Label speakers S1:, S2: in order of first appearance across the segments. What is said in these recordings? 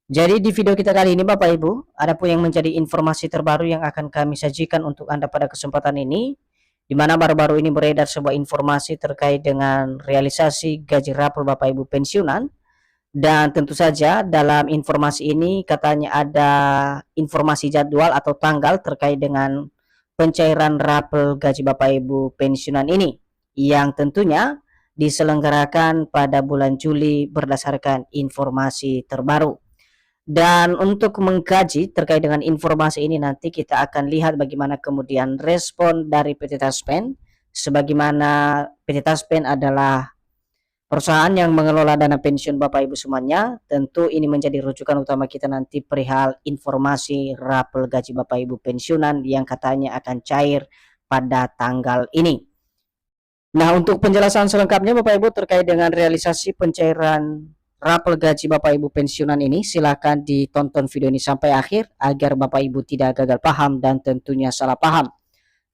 S1: Jadi di video kita kali ini Bapak Ibu, ada pun yang menjadi informasi terbaru yang akan kami sajikan untuk Anda pada kesempatan ini, di mana baru-baru ini beredar sebuah informasi terkait dengan realisasi gaji rapor Bapak Ibu pensiunan, dan tentu saja dalam informasi ini katanya ada informasi jadwal atau tanggal terkait dengan pencairan rapor gaji Bapak Ibu pensiunan ini, yang tentunya diselenggarakan pada bulan Juli berdasarkan informasi terbaru. Dan untuk mengkaji terkait dengan informasi ini nanti kita akan lihat bagaimana kemudian respon dari PT Taspen, sebagaimana PT Taspen adalah perusahaan yang mengelola dana pensiun Bapak Ibu semuanya. Tentu ini menjadi rujukan utama kita nanti perihal informasi rapel gaji Bapak Ibu pensiunan yang katanya akan cair pada tanggal ini. Nah, untuk penjelasan selengkapnya Bapak Ibu terkait dengan realisasi pencairan rapel gaji Bapak Ibu pensiunan ini, silakan ditonton video ini sampai akhir agar Bapak Ibu tidak gagal paham dan tentunya salah paham.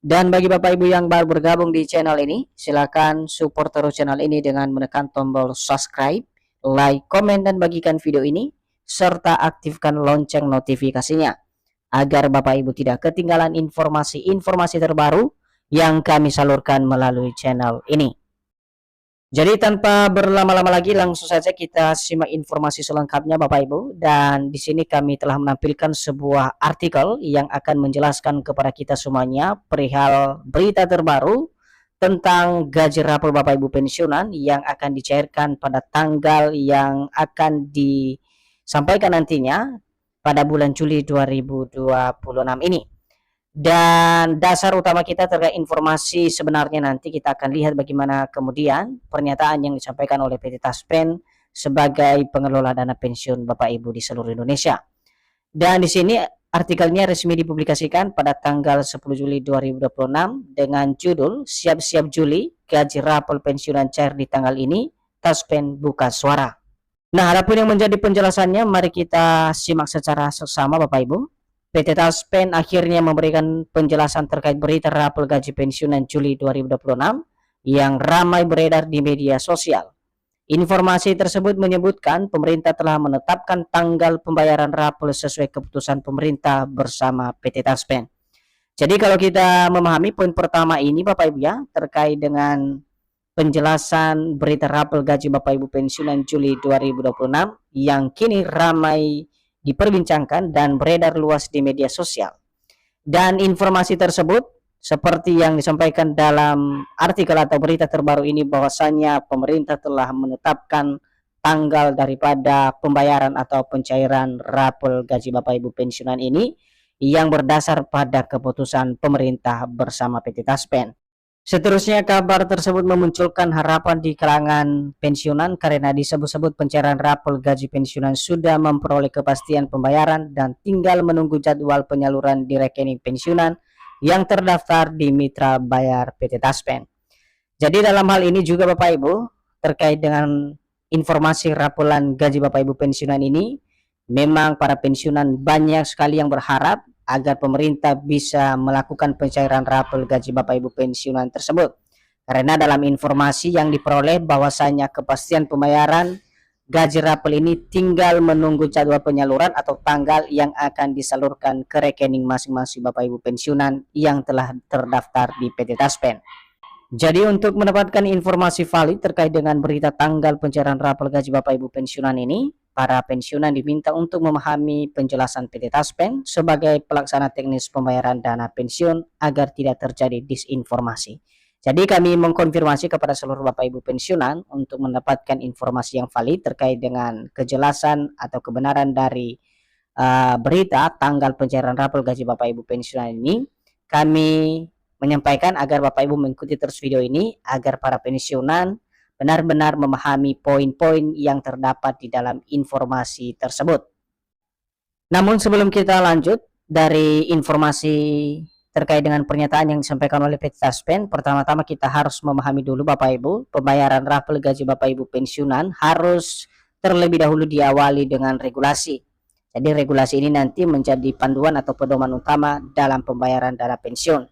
S1: Dan bagi Bapak Ibu yang baru bergabung di channel ini, silakan support terus channel ini dengan menekan tombol subscribe, like, komen, dan bagikan video ini, serta aktifkan lonceng notifikasinya agar Bapak Ibu tidak ketinggalan informasi-informasi terbaru yang kami salurkan melalui channel ini. Jadi tanpa berlama-lama lagi langsung saja kita simak informasi selengkapnya Bapak Ibu, dan di sini kami telah menampilkan sebuah artikel yang akan menjelaskan kepada kita semuanya perihal berita terbaru tentang gaji rapor Bapak Ibu pensiunan yang akan dicairkan pada tanggal yang akan disampaikan nantinya pada bulan Juli 2026 ini. Dan dasar utama kita terkait informasi sebenarnya nanti kita akan lihat bagaimana kemudian pernyataan yang disampaikan oleh PT Taspen sebagai pengelola dana pensiun Bapak Ibu di seluruh Indonesia. Dan di sini artikelnya resmi dipublikasikan pada tanggal 10 Juli 2026 dengan judul Siap-siap Juli, gaji rapor pensiunan cair di tanggal ini, Taspen buka suara. Nah, adapun yang menjadi penjelasannya, mari kita simak secara seksama Bapak Ibu. PT Taspen akhirnya memberikan penjelasan terkait berita rapor gaji pensiunan Juli 2026 yang ramai beredar di media sosial. Informasi tersebut menyebutkan pemerintah telah menetapkan tanggal pembayaran rapor sesuai keputusan pemerintah bersama PT Taspen. Jadi kalau kita memahami poin pertama ini Bapak Ibu ya, terkait dengan penjelasan berita rapor gaji Bapak Ibu pensiunan Juli 2026 yang kini ramai diperbincangkan dan beredar luas di media sosial. Dan informasi tersebut seperti yang disampaikan dalam artikel atau berita terbaru ini, bahwasanya pemerintah telah menetapkan tanggal daripada pembayaran atau pencairan rapor gaji Bapak Ibu pensiunan ini yang berdasar pada keputusan pemerintah bersama PT Taspen. Seterusnya, kabar tersebut memunculkan harapan di kalangan pensiunan karena disebut-sebut pencairan rapor gaji pensiunan sudah memperoleh kepastian pembayaran dan tinggal menunggu jadwal penyaluran di rekening pensiunan yang terdaftar di Mitra Bayar PT Taspen. Jadi dalam hal ini juga Bapak Ibu, terkait dengan informasi raporan gaji Bapak Ibu pensiunan ini, memang para pensiunan banyak sekali yang berharap agar pemerintah bisa melakukan pencairan rapor gaji Bapak Ibu pensiunan tersebut. Karena dalam informasi yang diperoleh bahwasanya kepastian pembayaran gaji rapor ini tinggal menunggu jadwal penyaluran atau tanggal yang akan disalurkan ke rekening masing-masing Bapak Ibu pensiunan yang telah terdaftar di PT Taspen. Jadi untuk mendapatkan informasi valid terkait dengan berita tanggal pencairan rapor gaji Bapak Ibu pensiunan ini, para pensiunan diminta untuk memahami penjelasan PT Taspen sebagai pelaksana teknis pembayaran dana pensiun agar tidak terjadi disinformasi. Jadi kami mengkonfirmasi kepada seluruh Bapak Ibu pensiunan untuk mendapatkan informasi yang valid terkait dengan kejelasan atau kebenaran dari berita tanggal pencairan rapor gaji Bapak Ibu pensiunan ini. Kami menyampaikan agar Bapak Ibu mengikuti terus video ini agar para pensiunan benar-benar memahami poin-poin yang terdapat di dalam informasi tersebut. Namun sebelum kita lanjut dari informasi terkait dengan pernyataan yang disampaikan oleh PT Taspen, pertama-tama kita harus memahami dulu Bapak Ibu, pembayaran rapor gaji Bapak Ibu pensiunan harus terlebih dahulu diawali dengan regulasi. Jadi regulasi ini nanti menjadi panduan atau pedoman utama dalam pembayaran dana pensiun.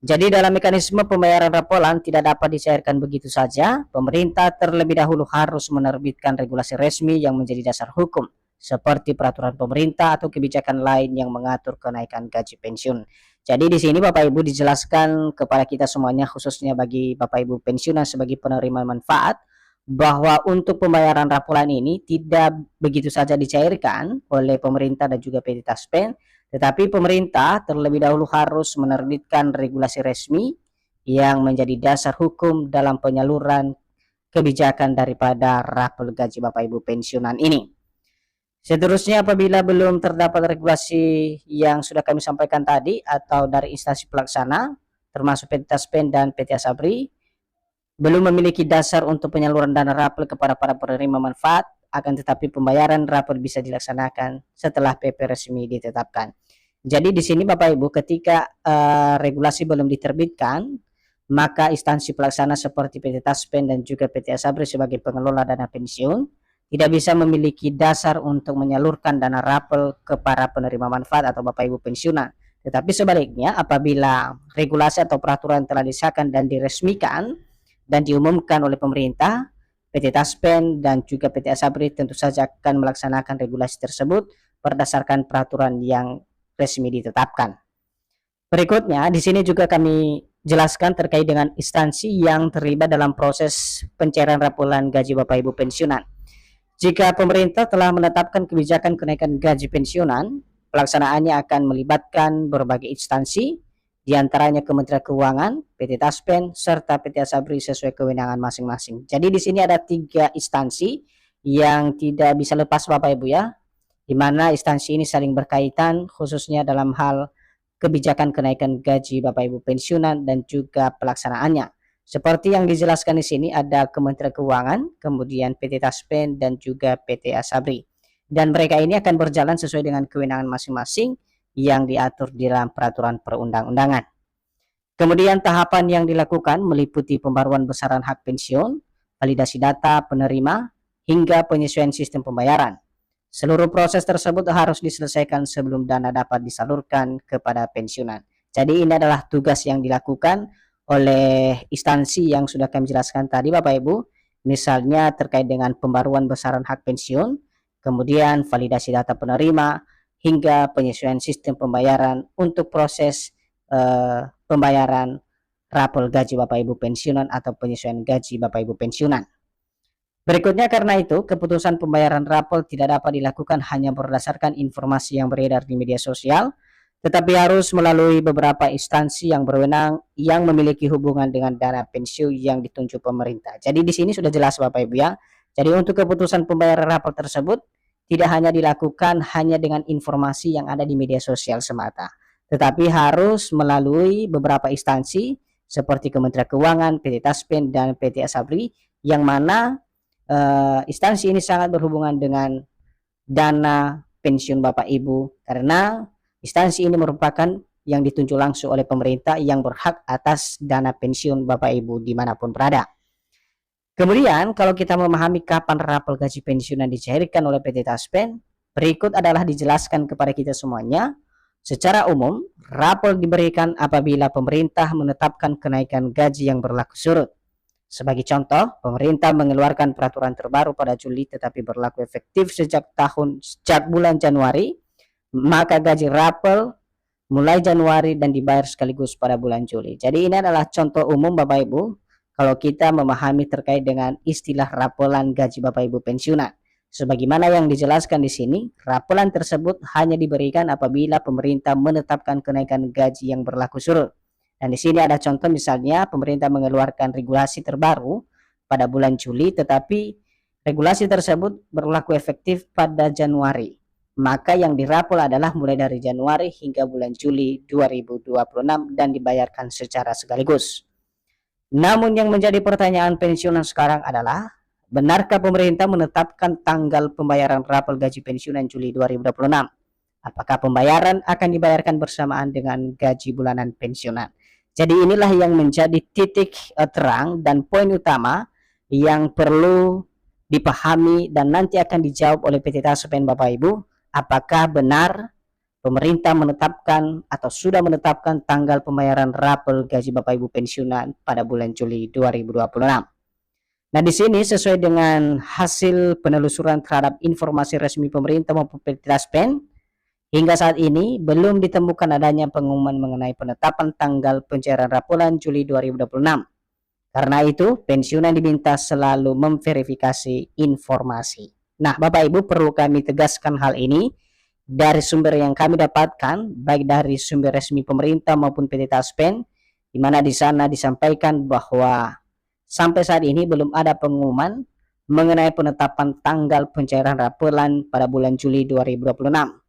S1: Jadi dalam mekanisme pembayaran raporan tidak dapat dicairkan begitu saja. Pemerintah terlebih dahulu harus menerbitkan regulasi resmi yang menjadi dasar hukum seperti peraturan pemerintah atau kebijakan lain yang mengatur kenaikan gaji pensiun. Jadi di sini Bapak Ibu dijelaskan kepada kita semuanya, khususnya bagi Bapak Ibu pensiunan sebagai penerima manfaat, bahwa untuk pembayaran rapolan ini tidak begitu saja dicairkan oleh pemerintah dan juga PT Taspen, tetapi pemerintah terlebih dahulu harus menerbitkan regulasi resmi yang menjadi dasar hukum dalam penyaluran kebijakan daripada rapel gaji Bapak Ibu pensiunan ini. Seterusnya, apabila belum terdapat regulasi yang sudah kami sampaikan tadi atau dari instansi pelaksana termasuk PT Taspen dan PT Asabri belum memiliki dasar untuk penyaluran dana rapel kepada para penerima manfaat, akan tetapi pembayaran rapel bisa dilaksanakan setelah PP resmi ditetapkan. Jadi di sini Bapak Ibu, ketika regulasi belum diterbitkan, maka instansi pelaksana seperti PT Taspen dan juga PT Asabri sebagai pengelola dana pensiun tidak bisa memiliki dasar untuk menyalurkan dana rapel ke para penerima manfaat atau Bapak Ibu pensiunan. Tetapi sebaliknya, apabila regulasi atau peraturan telah disahkan dan diresmikan dan diumumkan oleh pemerintah, PT Taspen dan juga PT Asabri tentu saja akan melaksanakan regulasi tersebut berdasarkan peraturan yang resmi ditetapkan. Berikutnya, di sini juga kami jelaskan terkait dengan instansi yang terlibat dalam proses pencairan rapolan gaji Bapak Ibu pensiunan. Jika pemerintah telah menetapkan kebijakan kenaikan gaji pensiunan, pelaksanaannya akan melibatkan berbagai instansi, diantaranya Kementerian Keuangan, PT Taspen, serta PT Asabri sesuai kewenangan masing-masing. Jadi di sini ada 3 instansi yang tidak bisa lepas Bapak Ibu ya, di mana instansi ini saling berkaitan khususnya dalam hal kebijakan kenaikan gaji Bapak Ibu pensiunan dan juga pelaksanaannya. Seperti yang dijelaskan di sini, ada Kementerian Keuangan, kemudian PT Taspen dan juga PT Asabri. Dan mereka ini akan berjalan sesuai dengan kewenangan masing-masing yang diatur di dalam peraturan perundang-undangan. Kemudian tahapan yang dilakukan meliputi pembaruan besaran hak pensiun, validasi data penerima, hingga penyesuaian sistem pembayaran. Seluruh proses tersebut harus diselesaikan sebelum dana dapat disalurkan kepada pensiunan. Jadi ini adalah tugas yang dilakukan oleh instansi yang sudah kami jelaskan tadi Bapak Ibu, misalnya terkait dengan pembaruan besaran hak pensiun, kemudian validasi data penerima, hingga penyesuaian sistem pembayaran untuk proses pembayaran rapel gaji Bapak Ibu pensiunan atau penyesuaian gaji Bapak Ibu pensiunan. Berikutnya, karena itu keputusan pembayaran rapel tidak dapat dilakukan hanya berdasarkan informasi yang beredar di media sosial, tetapi harus melalui beberapa instansi yang berwenang yang memiliki hubungan dengan dana pensiun yang ditunjuk pemerintah. Jadi di sini sudah jelas Bapak Ibu ya. Jadi untuk keputusan pembayaran rapel tersebut tidak hanya dilakukan hanya dengan informasi yang ada di media sosial semata, tetapi harus melalui beberapa instansi seperti Kementerian Keuangan, PT Taspen dan PT Asabri, yang mana instansi ini sangat berhubungan dengan dana pensiun Bapak Ibu, karena instansi ini merupakan yang ditunjuk langsung oleh pemerintah yang berhak atas dana pensiun Bapak Ibu dimanapun berada. Kemudian kalau kita memahami kapan rapel gaji pensiunan dicairkan oleh PT Taspen, berikut adalah dijelaskan kepada kita semuanya. Secara umum, rapel diberikan apabila pemerintah menetapkan kenaikan gaji yang berlaku surut. Sebagai contoh, pemerintah mengeluarkan peraturan terbaru pada Juli tetapi berlaku efektif sejak bulan Januari, maka gaji rapel mulai Januari dan dibayar sekaligus pada bulan Juli. Jadi ini adalah contoh umum Bapak Ibu kalau kita memahami terkait dengan istilah rapelan gaji Bapak Ibu pensiunan. Sebagaimana yang dijelaskan di sini, rapelan tersebut hanya diberikan apabila pemerintah menetapkan kenaikan gaji yang berlaku surut. Dan di sini ada contoh, misalnya pemerintah mengeluarkan regulasi terbaru pada bulan Juli, tetapi regulasi tersebut berlaku efektif pada Januari. Maka yang dirapel adalah mulai dari Januari hingga bulan Juli 2026 dan dibayarkan secara sekaligus. Namun yang menjadi pertanyaan pensiunan sekarang adalah, benarkah pemerintah menetapkan tanggal pembayaran rapel gaji pensiunan Juli 2026? Apakah pembayaran akan dibayarkan bersamaan dengan gaji bulanan pensiunan? Jadi inilah yang menjadi titik terang dan poin utama yang perlu dipahami dan nanti akan dijawab oleh PT Taspen Bapak Ibu. Apakah benar pemerintah menetapkan atau sudah menetapkan tanggal pembayaran rapel gaji Bapak Ibu pensiunan pada bulan Juli 2026? Nah, di sini sesuai dengan hasil penelusuran terhadap informasi resmi pemerintah maupun PT Taspen, hingga saat ini belum ditemukan adanya pengumuman mengenai penetapan tanggal pencairan raporan Juli 2026. Karena itu, pensiunan diminta selalu memverifikasi informasi. Nah, Bapak Ibu, perlu kami tegaskan hal ini dari sumber yang kami dapatkan, baik dari sumber resmi pemerintah maupun PT Taspen, di mana di sana disampaikan bahwa sampai saat ini belum ada pengumuman mengenai penetapan tanggal pencairan raporan pada bulan Juli 2026.